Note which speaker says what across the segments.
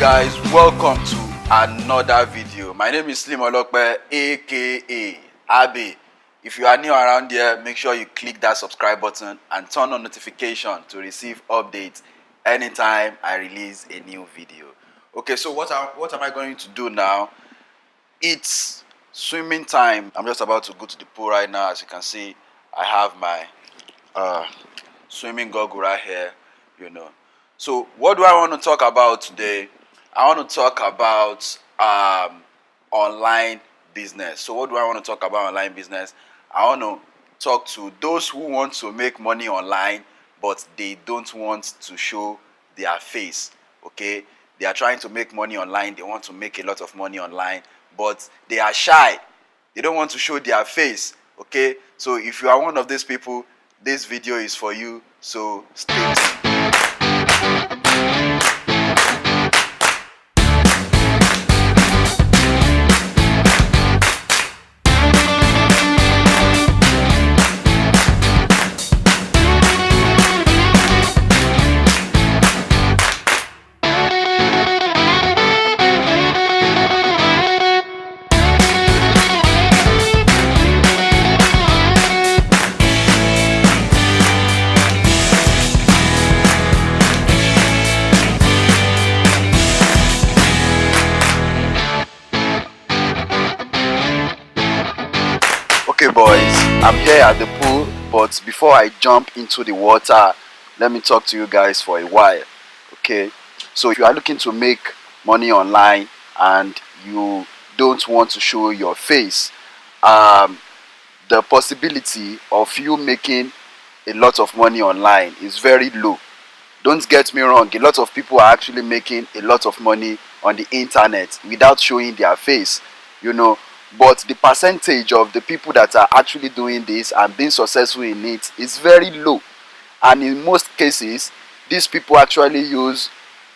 Speaker 1: guys, welcome to another video. My name is Slim Olokpe, aka Abe. If you are new around here, make sure you click that subscribe button and turn on notification to receive updates anytime I release a new video. Okay, so what am I going to do now? It's swimming time. I'm just about to go to the pool right now. As you can see, I have my swimming goggle right here, So what do I want to talk about today? I want to talk about online business. So what do I want to talk about online business? I want to talk to those who want to make money online, but they don't want to show their face. Okay, they are trying to make money online. They want to make a lot of money online, but they are shy. They don't want to show their face. Okay, so if you are one of these people, this video is for you. So stay tuned. Okay boys, I'm here at the pool, but before I jump into the water, let me talk to you guys for a while. Okay, so if you are looking to make money online and you don't want to show your face, the possibility of you making a lot of money online is very low. Don't get me wrong, a lot of people are actually making a lot of money on the internet without showing their face, but the percentage of the people that are actually doing this and being successful in it is very low. And in most cases, these people actually use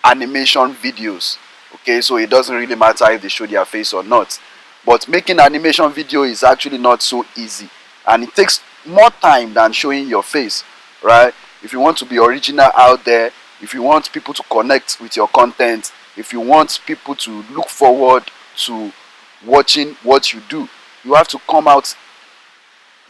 Speaker 1: animation videos. Okay, so it doesn't really matter if they show their face or not. But making animation video is actually not so easy, and it takes more time than showing your face, right? If you want to be original out there, if you want people to connect with your content, if you want people to look forward to watching what you do, you have to come out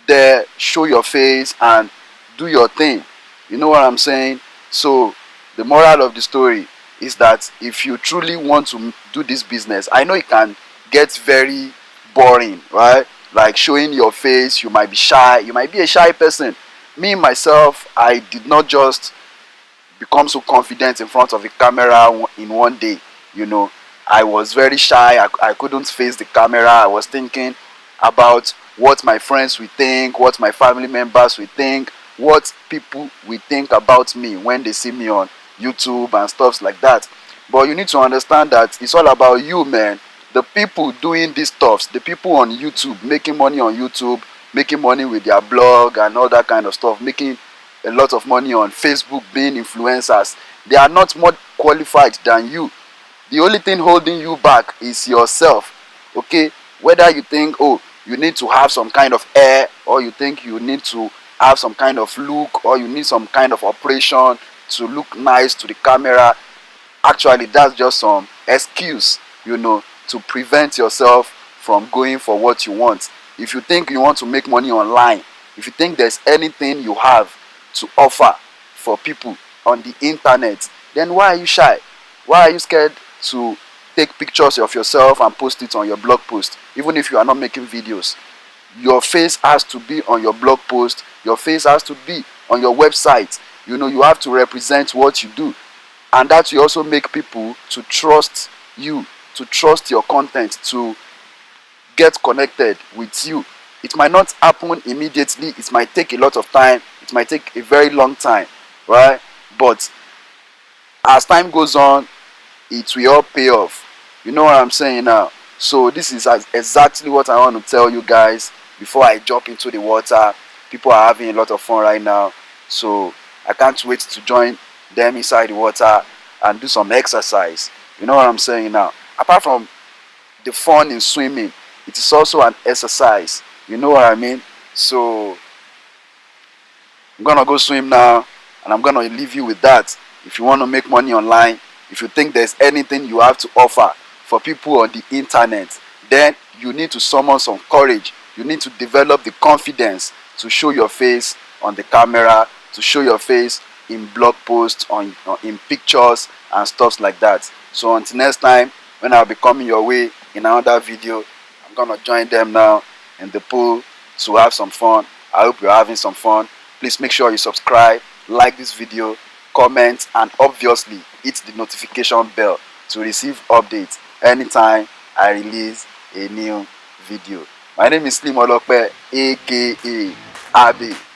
Speaker 1: there, show your face and do your thing. You know what I'm saying? So the moral of the story is that if you truly want to do this business, I know it can get very boring, right? Like showing your face, you might be shy, you might be a shy person. Me myself, I did not just become so confident in front of a camera in one day. I was very shy. I couldn't face the camera. I was thinking about what my friends will think, what my family members will think, what people will think about me when they see me on YouTube and stuff like that. But you need to understand that it's all about you, man. The people doing these stuffs, the people on YouTube, making money on YouTube, making money with their blog and all that kind of stuff, making a lot of money on Facebook, being influencers, they are not more qualified than you. The only thing holding you back is yourself. Okay, whether you think, oh, you need to have some kind of hair, or you think you need to have some kind of look, or you need some kind of operation to look nice to the camera, actually that's just some excuse, to prevent yourself from going for what you want. If you think you want to make money online, if you think there's anything you have to offer for people on the internet, then why are you shy? Why are you scared to take pictures of yourself and post it on your blog post? Even if you are not making videos, your face has to be on your blog post, your face has to be on your website. You have to represent what you do, and that will also make people to trust you, to trust your content, to get connected with you. It might not happen immediately, it might take a lot of time, it might take a very long time, right? But as time goes on, it will all pay off. You know what I'm saying now? So this is exactly what I want to tell you guys before I jump into the water. People are having a lot of fun right now, so I can't wait to join them inside the water and do some exercise. You know what I'm saying now? Apart from the fun in swimming, it is also an exercise. You know what I mean? So I'm gonna go swim now, and I'm gonna leave you with that. If you want to make money online, if you think there's anything you have to offer for people on the internet, then you need to summon some courage. You need to develop the confidence to show your face on the camera, to show your face in blog posts, in pictures and stuff like that. So until next time, when I'll be coming your way in another video, I'm gonna join them now in the pool to have some fun. I hope you're having some fun. Please make sure you subscribe, like this video, comment, and obviously hit the notification bell to receive updates anytime I release a new video. My name is Slim Olokpe, aka Abe.